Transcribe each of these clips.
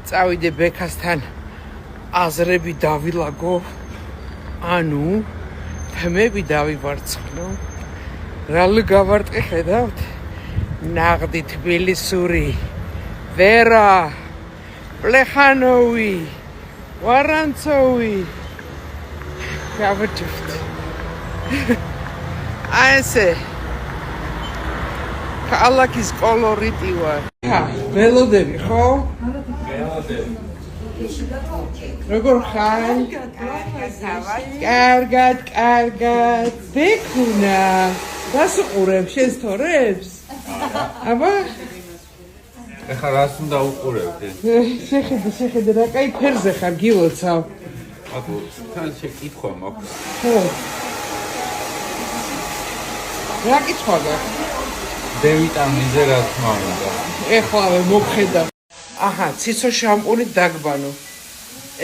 წავიდე ბექასთან აზრები დავილაგო, ანუ თმები დავივარცხნო. რალი გავარტყი ხედავთ? ნაღდი თბილისური, ვერა, პლეხანოვი, ვარანცოვი. გავაჭირთ. აი ესე. ქალაქის კოლორიტი ვარ. ველოდები, ხო? ველოდები. როგორ ხარ? კარგად. ბექუნა. რას უყურებ შენს თორებს? აბა? ეხლა რას უნდა უყურებდი? შეხედე რა კაი ფერზე ხარ გილოცავ. აბა, თან შეკითხვა მაქვს. ხო. რა კითხვა გაქვს? დ-ვიტამინზე რა თქმა უნდა. ეხლავე მოგხედავ. აჰა, ციცო შამპუნით დაგბანო.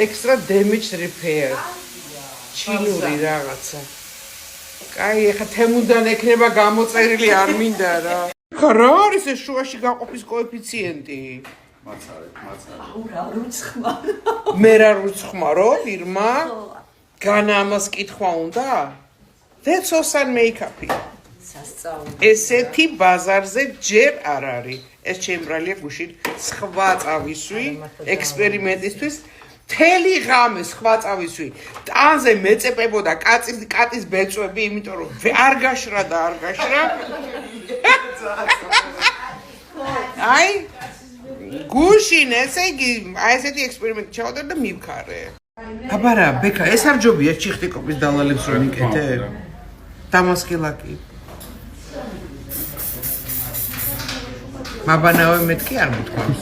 Extra damage repair. ჩილური რაღაცა. კაი, ეხა თემუდან ექნება გამოწერილი არ მინდა რა. რა არის ეს შუაში გაყოფის კოეფიციენტი? მაცარეთ. რა რუცხმარო. მე რა რუცხმარო, ირმა? განა ამას კითხვა უნდა? That's awesome makeup. სასწაული. ესეთი ბაზარზე ჯერ არ არის. ეს ჩემბრალია გუშინ სხვა წავისვი ექსპერიმენტისთვის. თელი ღამე სხვა წავისვი. ტანზე მეწეპებოდა კატის ბეწვები, იმიტომ რომ არ გაშრა. აი გუშინ ესე იგი აი ესეთი ექსპერიმენტი ჩავდარ და მივქარე. აბა რა, ბექა, ეს არ ჯობია ჩიხტიკობის დალალებს რომ იკეთე? დამასკილაკი. მაბანავე მეთქი არ მოთქვამს.